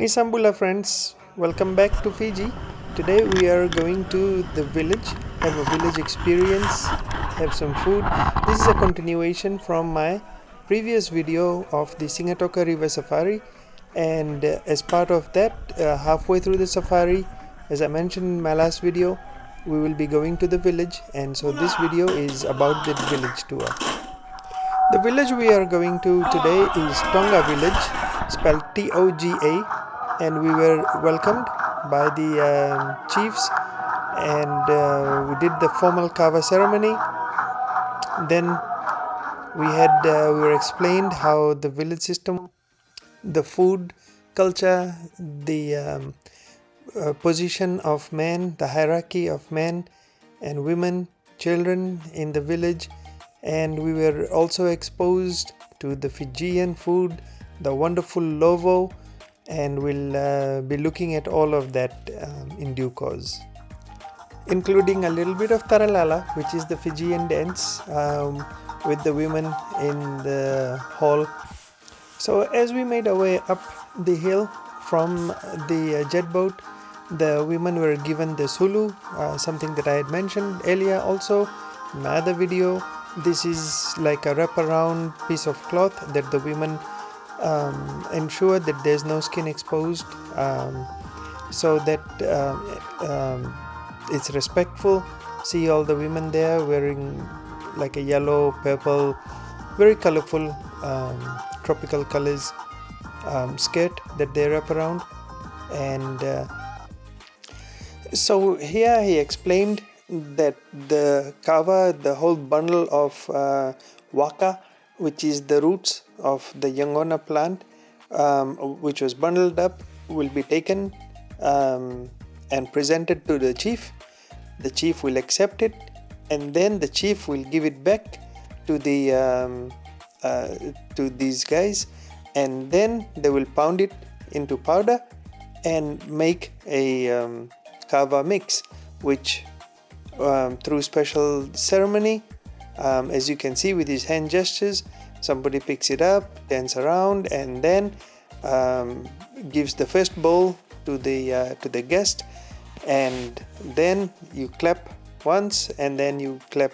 Nisambula friends, welcome back to Fiji. Today we are going to the village, have a village experience, have some food. This is a continuation from my previous video of the Sigatoka River Safari, and as part of that, halfway through the safari, as I mentioned in my last video, we will be going to the village, and so this video is about the village tour. The village we are going to today is Toga village, spelled Toga, and we were welcomed by the chiefs, and we did the formal Kava ceremony. Then we were explained how the village system, the food culture, the position of men, the hierarchy of men and women, children in the village, and we were also exposed to the Fijian food, the wonderful lovo, and we'll be looking at all of that in due course, including a little bit of taralala, which is the Fijian dance, with the women in the hall. So as we made our way up the hill from the jet boat, the women were given the sulu, something that I had mentioned earlier also in my other video. This is like a wraparound piece of cloth that the women ensure that there's no skin exposed, so that it's respectful. See all the women there wearing like a yellow, purple, very colorful tropical colors skirt that they wrap around. And so here he explained that the kava, the whole bundle of waka, which is the roots of the yangona plant, which was bundled up, will be taken and presented to the chief. The chief will accept it, and then the chief will give it back to to these guys, and then they will pound it into powder and make a kava mix, which through special ceremony, as you can see with his hand gestures, somebody picks it up, turns around, and then gives the first bowl to the guest, and then you clap once, and then you clap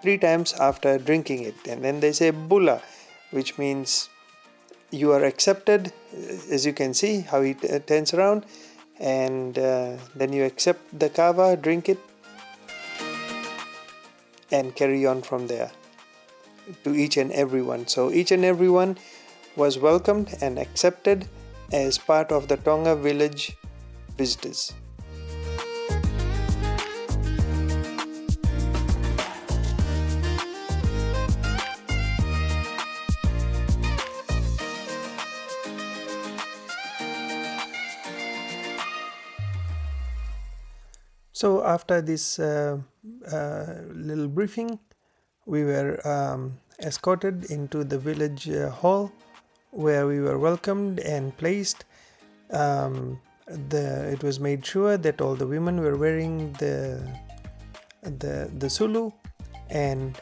3 times after drinking it, and then they say bula, which means you are accepted. As you can see how he turns around, and then you accept the kava, drink it, and carry on from there to each and every one. So each and every one was welcomed and accepted as part of the Toga village visitors. So after this little briefing, we were escorted into the village hall, where we were welcomed and placed. It was made sure that all the women were wearing the sulu, and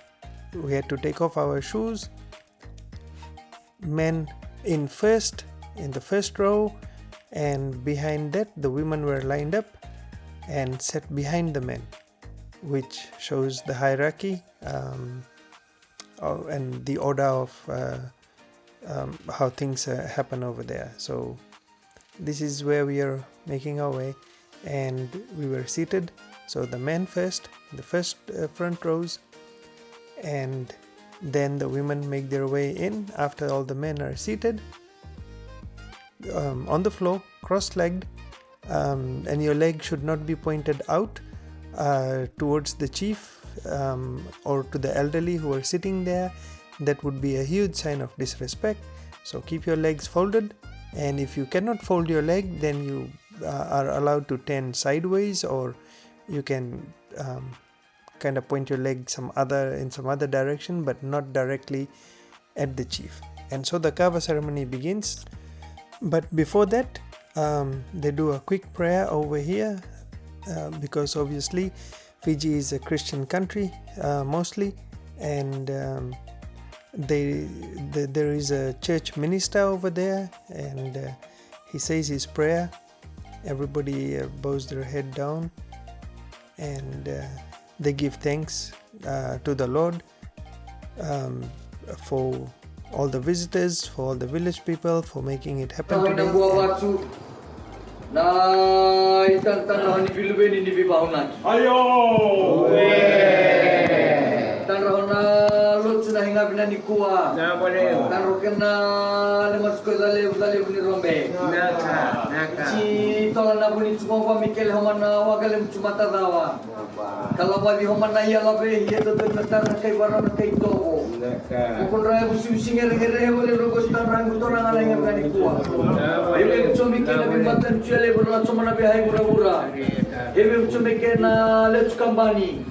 we had to take off our shoes. Men in the first row, and behind that the women were lined up and sat behind the men, which shows the hierarchy and the order of how things happen over there. So this is where we are making our way, and we were seated. So the men first, the first front rows, and then the women make their way in after all the men are seated on the floor, cross-legged, and your leg should not be pointed out towards the chief or to the elderly who are sitting there. That would be a huge sign of disrespect. So keep your legs folded, and if you cannot fold your leg, then you are allowed to turn sideways, or you can kind of point your leg in some other direction, but not directly at the chief. And so the kava ceremony begins. But before that, they do a quick prayer over here, because obviously Fiji is a Christian country mostly, and there is a church minister over there, and he says his prayer. Everybody bows their head down and they give thanks to the Lord for all the visitors, for all the village people, for making it happen today. Kalau bagi homana ya labe ya to betar kai barang kai to. Mukul raya busi ngere boleh rogos tarang butorang ala yang berani kuat. Ebe cumi kena bimbatan cile berla cuma nabi hai mura-mura. Ebe cumi kena let's kambani.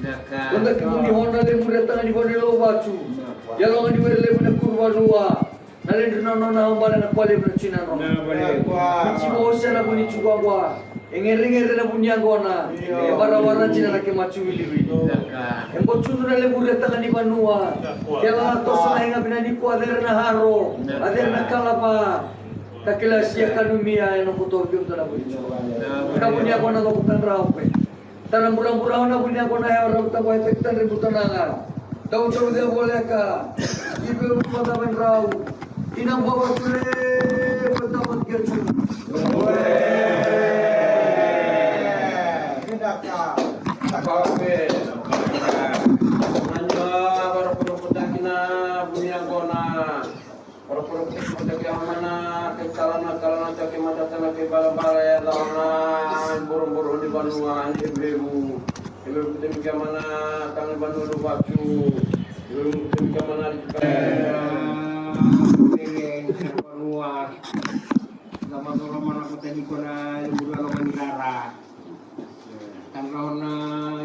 Onda kibuni honda le mura tanga di bone lo bacu. Ya lo ngani le bone kurwa ruwa. Nalendri nono na hombala na kwale bone china no. Michi mo sana buni chugwa. Engere na bunya gona bara china na ke machu wiliwi embo chunu na le bureta ngani banua kela to sana inga binani ko ader na haro ader na kalapa takila sia kanumia eno kotor bium tana bucho ka bunya gona ko tan raope taram burang na bunya gona ya ro ta boy tektan ributana nga tau tau de boleh ka ibu pada ben rau inang bawa kule bertamat gercu burung-burung di Banua ibu bagaimana tangan Banua lu bacu ibu bagaimana di Banua sama orang kota di kona bulan Lomanirara tanahna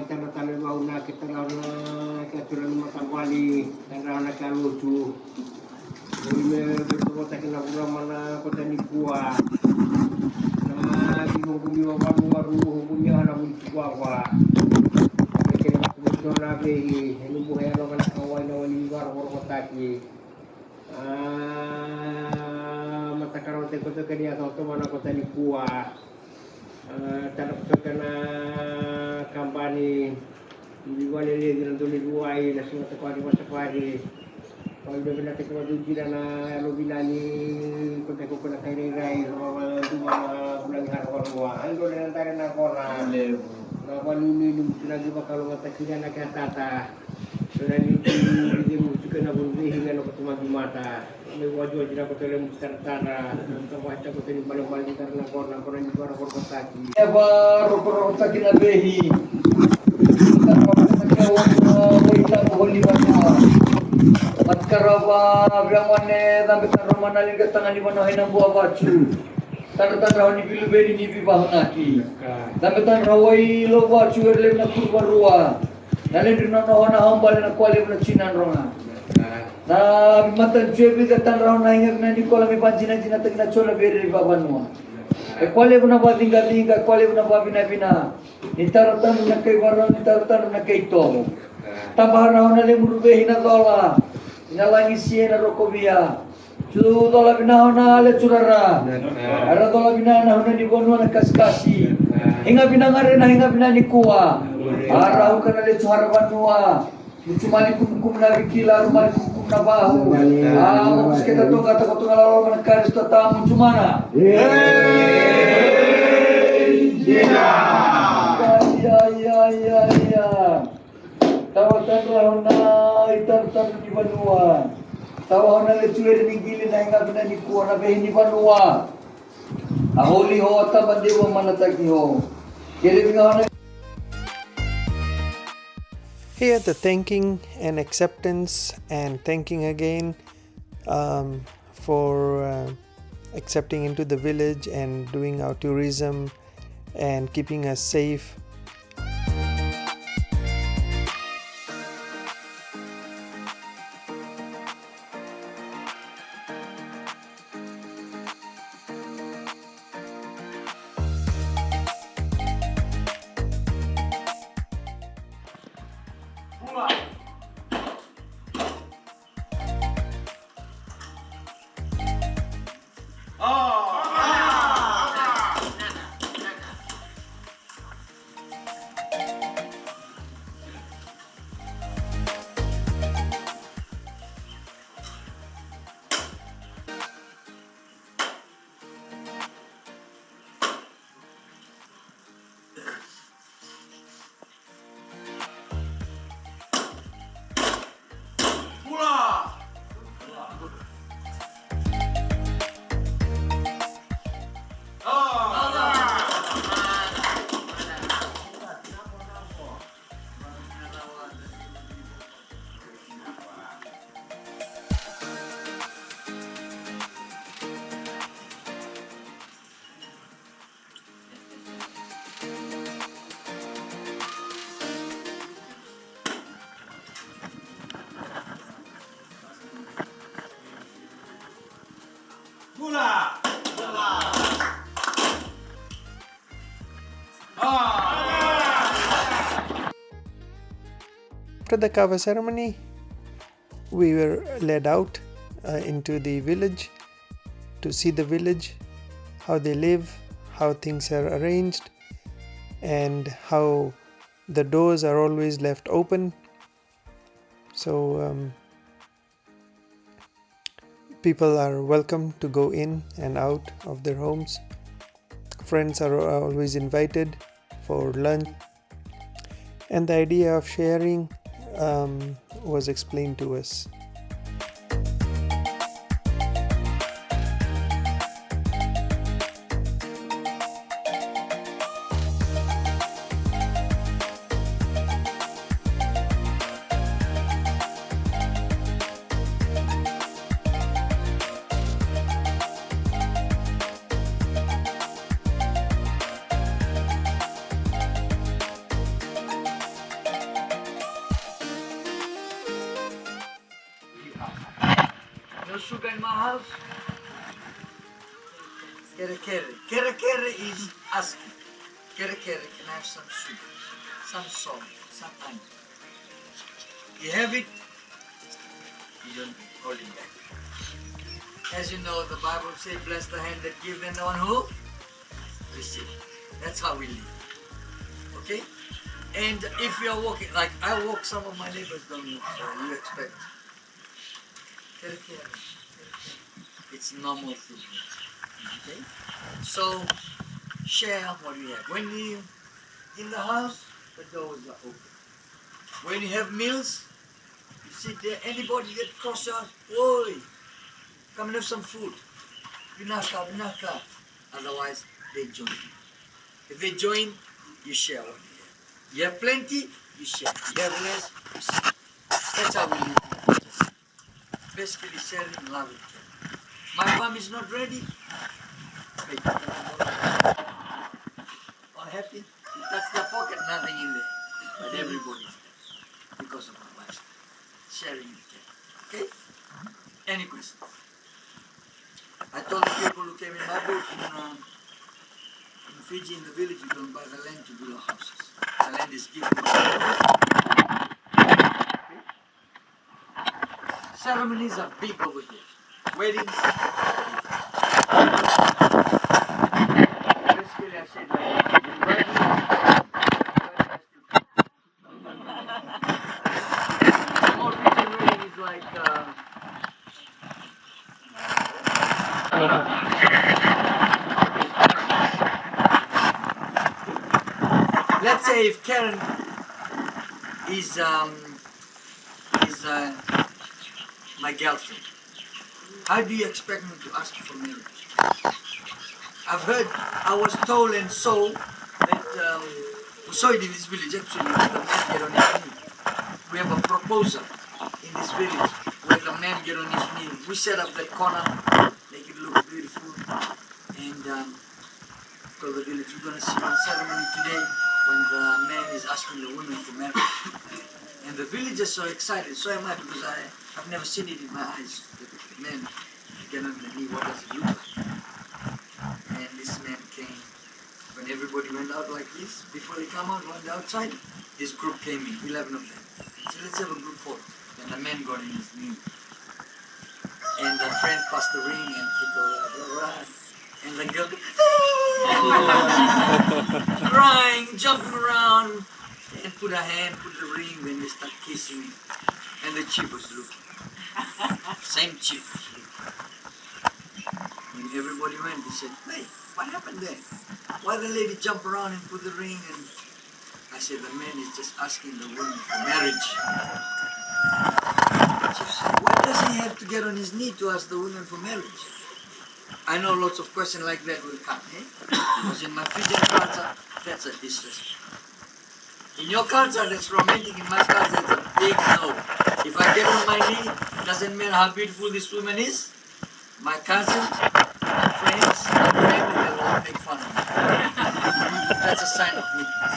tanah launa kita launa keturunan matang wali tanahna kalucu Bumi kota kena bulan mana kota ni kuah bumi waru hukumnya ada bumi kuah kena betul lagi ini buaya lo kena kawan wali luar kota ki mata karote kota kedia kota mana kota ni kuah tanah kena kampani di wali dengan tulis buai nasi masa pagi kalau udah benar kita tuju dan lo bilani kota kota kaya rai sama bulan harga luar ando dengan tarik nakona lawan ini lagi bakal ngata kira nak kata sudah ini musuh nabun hingga lo ketemu di mata me wajah jira kota lem sertara untuk baca kota ini balik karena nakona di luar kota ki ya baru kota kita behi kita mohon Matkaraba biangwane tapi tanroman alin ketangan di mana henang buah bacu. Tanro ni biluberi ni bibahunaki. Tapi tanrawai lo bacu erle na kurbarua. Nalin rino no hona hambal na kwali na chinan ronga. Na matan jebi ka tanraw na hinga na ni kola mi panjina jina tagna chola beri babanua. E kwali na ba tinga kwali na ba bina. Ni taratan na kay baron ni taratan na kay to. Tabahana na le murubehi na dola. Inalangi siya na rokobia. Su dola binahona ale curara. Ara dola binahona hona di bonua na kaskasi. Hinga binangare na hinga binani kuwa. Ara uka na le cuhara banua. Cumali kum na bikila rumali kum na bahu. Mapus kita toga takot ngalalo manakaris tatamu cumana. Ya. Tawatan rahona itar di Banua. Tawahona le cuer ni gili na hinga bina ni kuwa na behi ni Banua. Aholi ho ata bandewa manataki ho. Kele binga Here the thanking and acceptance and thanking again for accepting into the village and doing our tourism and keeping us safe. After the Kava ceremony, we were led out into the village to see the village, how they live, how things are arranged, and how the doors are always left open. So people are welcome to go in and out of their homes. Friends are always invited for lunch. And the idea of sharing was explained to us. No sugar in my house. Kere kere. Kere kere is asking. Kere kere, can I have some sugar, some salt, some onion? You have it, you don't hold it back. As you know, the Bible says, bless the hand that gives and the one who receives. That's how we live. Okay? And if you are walking, like I walk, some of my neighbors don't walk, so you expect. Kere kere. It's normal food. Okay? So, share what you have. When you in the house, the doors are open. When you have meals, you sit there, anybody get cross out, oi, come and have some food. Binaka, binaka. Otherwise, they join. If they join, you share what you have. You have plenty, you share. You have less, you share. That's how we live. Basically sharing love with them. My mom is not ready. Wait, happy? That's the pocket, nothing in there. But everybody's there because of our life. Sharing with them. Okay? Any questions? I told the people who came in my boat in Fiji, in the village, you don't buy the land to build houses. The land is given. Okay? Ceremonies are big over here. Weddings. Basically, I said small Fijian wedding is like let's say if Karen is my girlfriend, how do you expect me to ask for marriage? I've heard, I was told and so that we saw it in this village actually, where the man get on his knee. We have a proposal in this village where the man get on his knee. We set up that corner, make it look beautiful, and told the village we're going to see a ceremony today when the man is asking the woman for marriage. And the villagers are so excited, so am I, because I've never seen it in my eyes. The man get on the knee, what does it look like? And this man came, when everybody went out like this, before they come out, went outside, this group came in, 11 of them. So let's have a group photo. And the man got on his knee. And the friend passed the ring and he goes, and the girl crying, jumping around, and put her hand, put the ring, then they start kissing. And the chief was looking. Same chief was looking. When everybody went, he said, hey, what happened there? Why the lady jump around and put the ring? And I said, the man is just asking the woman for marriage. The chief said, why does he have to get on his knee to ask the woman for marriage? I know lots of questions like that will come, eh? Because in my Fijian culture, that's a disrespect. In your culture, that's romantic. In my culture, it's a big no. If I get on my knee, doesn't matter how beautiful this woman is. My cousins, my friends, my family, they'll all make fun of me. That's a sign of weakness.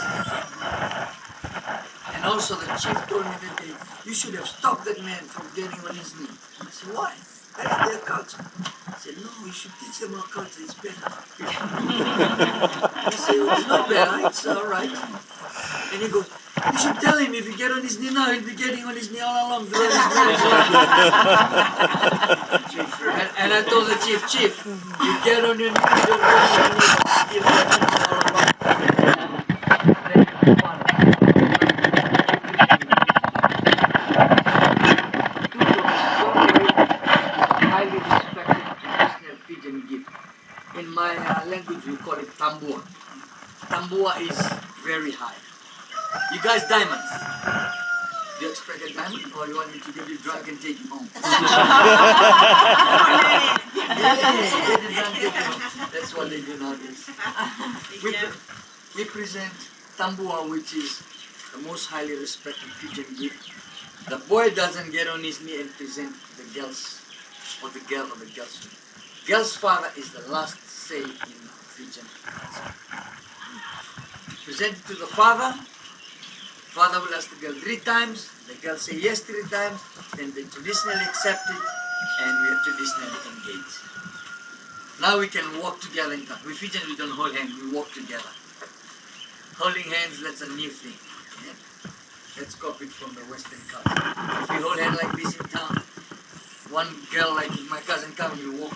And also the chief told me that day, you should have stopped that man from getting on his knee. I said, why? That's their culture. I said, no, you should teach them our culture, it's better. I said, it's not better, it's all right. And he goes, You should tell him if you get on his knee now, he'll be getting on his knee all along throughout his marriage. and I told the chief, you get on your knee, don't get on your knee, he'll get on his all along. Highly respected traditional Fijian gift. In my language, we call it tambua. Tambua is very high. You guys diamonds. Do you expect a diamond or you want me to get you drunk and take you home? Get you drunk, take you home. That's what they do nowadays. We present tambua, which is the most highly respected Fijian gift. The boy doesn't get on his knee and present the girls or the girl or the girl's. Girl's father is the last say in Fijian culture. Present it to the father. Father will ask the girl 3 times. The girl say yes 3 times. Then they traditionally accept it, and we are traditionally engaged. Now we can walk together in town. We Fijian, we don't hold hands. We walk together. Holding hands, that's a new thing. Yeah? That's copied from the Western culture. If we hold hands like this in town, one girl like my cousin Kava will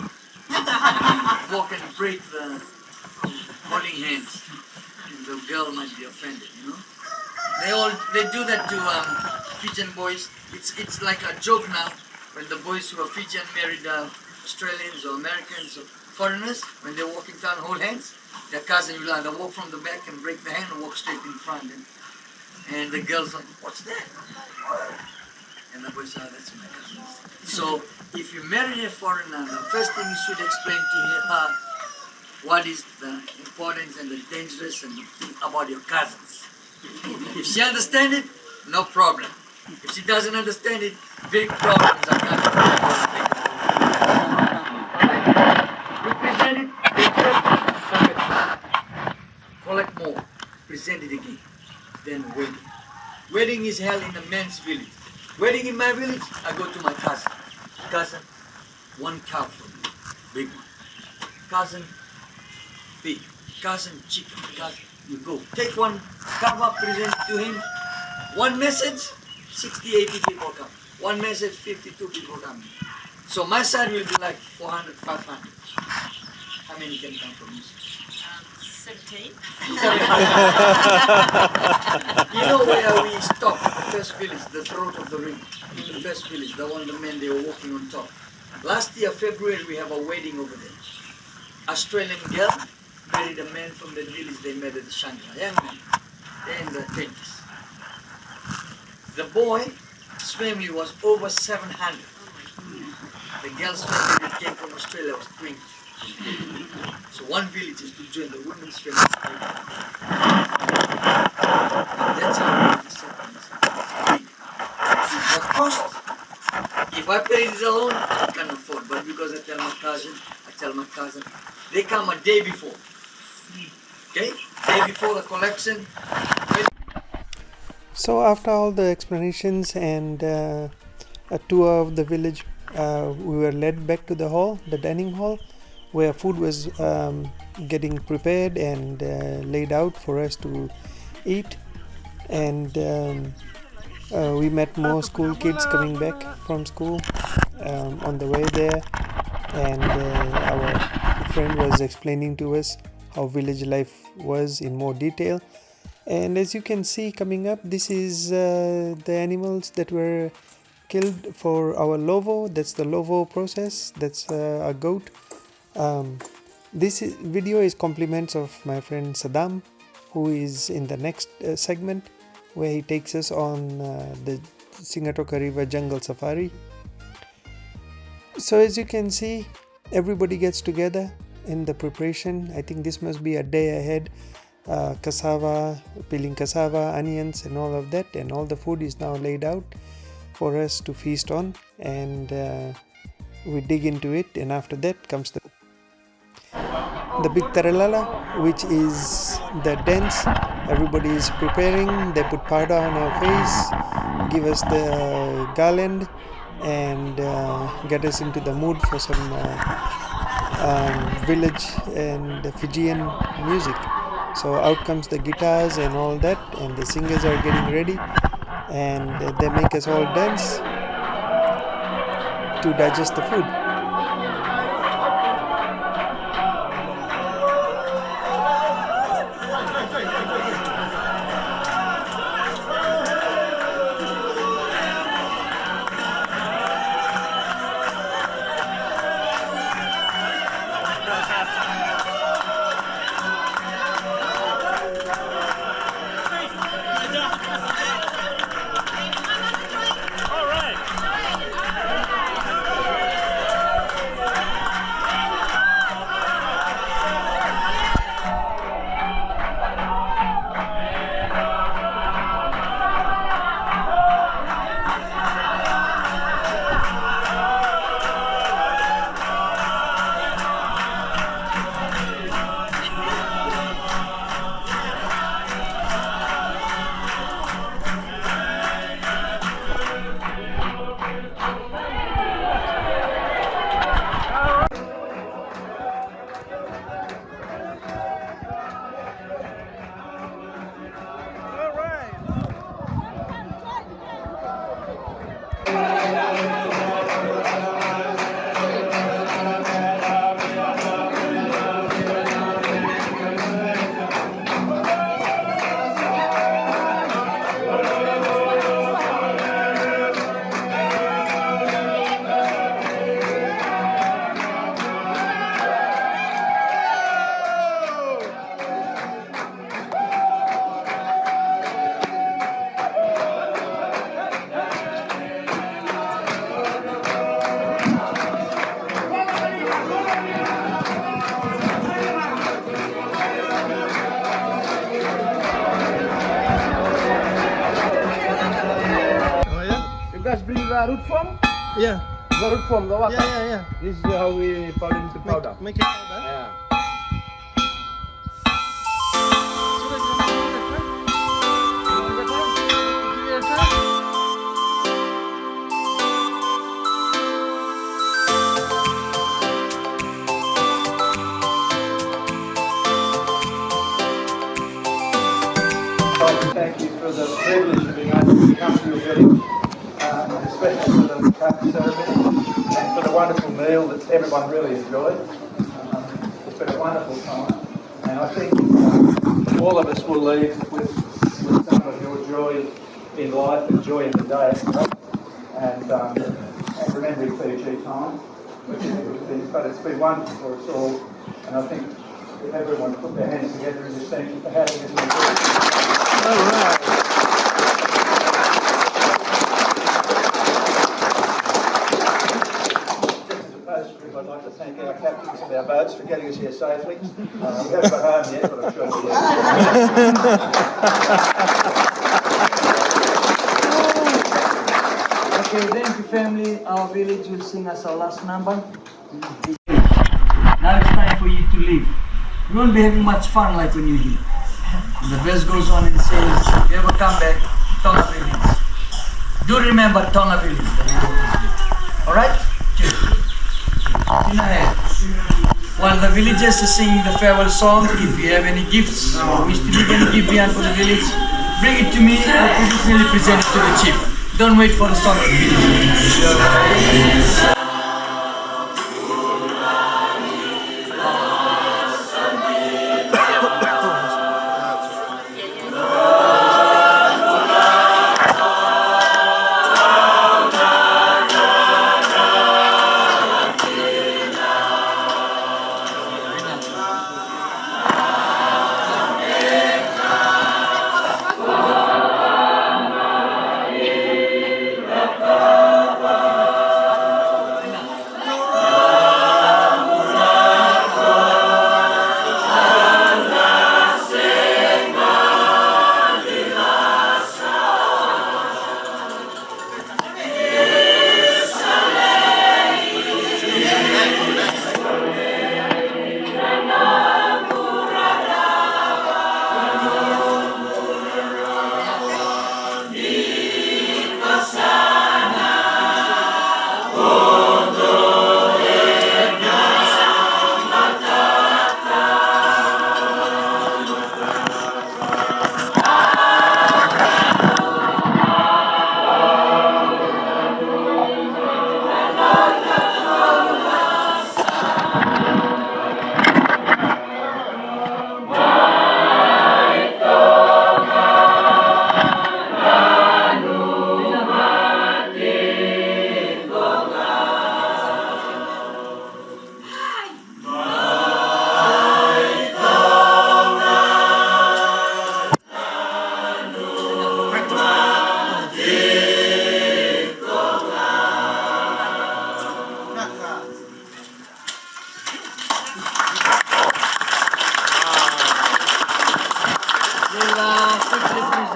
walk and break the holding hands. And the girl might be offended, you know. They do that to Fijian boys. It's like a joke now when the boys who are Fijian married Australians or Americans or foreigners, when they walk in town hold hands, their cousin will either walk from the back and break the hand or walk straight in front. And the girl's like, what's that? And the boys say, oh, that's my cousin. So if you marry a foreigner, the first thing you should explain to her what is the importance and the dangerous and the thing about your cousins. If she understands it, no problem. If she doesn't understand it, big problems are coming. You present it, they accept it, collect more, present it again. Then wedding. Wedding is held in a man's village. Wedding in my village, I go to my cousin. Cousin, 1 cow for me, big one. Cousin, pig. Cousin, chicken. Cousin, you go. Take 1 kava, present to him. 1 message, 60, 80 people come. 1 message, 52 people come. So my side will be like 400, 500. How many can come from this? 17. You know where we stopped? The first village, the throat of the ring. The first village, the one the men they were walking on top. Last year, February, we have a wedding over there. Australian girl married a man from the village they met at the Shangri-La. Young man. They're in the 20s. The boy's family was over 700. The girl's family that came from Australia was 20. So one village is to join the women's family. That's how it is. What cost? If I pay this alone, I can afford. But because I tell my cousin, they come a day before. Okay? Day before the collection. So after all the explanations and a tour of the village, we were led back to the hall, the dining hall, where food was getting prepared and laid out for us to eat. And we met more school kids coming back from school on the way there, and our friend was explaining to us how village life was in more detail. And as you can see coming up, this is the animals that were killed for our lovo. That's the lovo process. That's a goat. This video is compliments of my friend Saddam, who is in the next segment, where he takes us on the Sigatoka River Jungle Safari. So as you can see, everybody gets together in the preparation. I think this must be a day ahead. Cassava, peeling cassava, onions and all of that, and all the food is now laid out for us to feast on, and we dig into it. And after that comes the big taralala, which is the dance. Everybody is preparing. They put powder on our face, give us the garland, and get us into the mood for some village and Fijian music. So out comes the guitars and all that, and the singers are getting ready, and they make us all dance to digest the food. You guys bring the root form? Yeah, The root form, the water. yeah. This is how we powder into powder. Make it powder. Yeah. Thank you for the privilege of being able to come to your village, especially for the cup ceremony and for the wonderful meal that everyone really enjoyed. It's been a wonderful time, and I think all of us will leave with some of your joy in life and joy in the day, and remembering Fiji time, which is a good thing. But it's been wonderful for us all, and I think if everyone put their hands together in this thank you for having us in the village. All right. Just as a postscript, I'd like to thank our captains of our boats for getting us here safely. We haven't got home yet, but I'm sure we will. Okay, thank you, family. Our village will sing us our last number. Now it's time for you to leave. You won't be having much fun like when you're here. The verse goes on and says, if you ever come back, Tonga village. Do remember Tonga village. Alright? Cheers. In a hand. While the villagers are singing the farewell song, if you have any gifts or wish to leave any gift behind for the village, bring it to me or personally present it to the chief. Don't wait for the song to finish.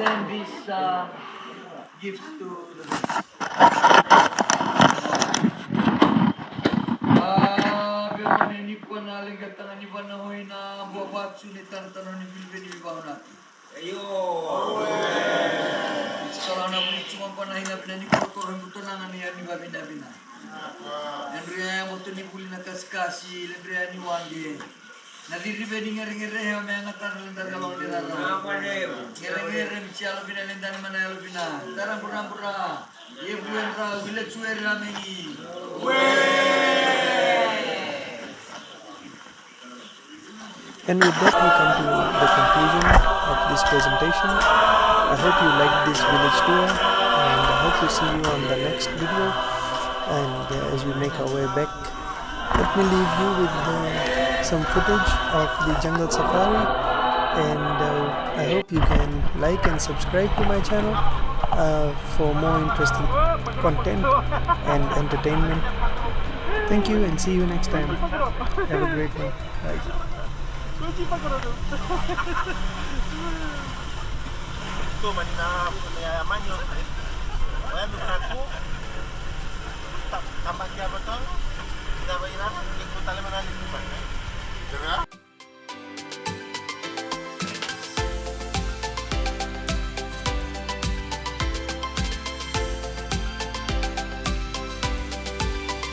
send these gifts to the pero ni pa naling katang ni pa na hoy na buwat sunitan tanon ni bilbeni bawna. Ayo. Sekarang na mo cuma pa na hinap na ni kotor ang tulangan niya ni babina-bina. Andrea mo to ni puli na kaskasi, Andrea ni wandi. Nadiribeni ngere-ngere ha may ngatan lendar kalong dirala. Ngere-ngere micialo binalendan manalo bina. Tarang pura-pura. Ye bulan ra village suer rameni. And with that, we come to the conclusion of this presentation. I hope you liked this village tour, and I hope to see you on the next video. And as we make our way back, let me leave you with some footage of the jungle safari, and I hope you can like and subscribe to my channel for more interesting content and entertainment. Thank you, and see you next time. Have a great one. Bye. Manina, amaño,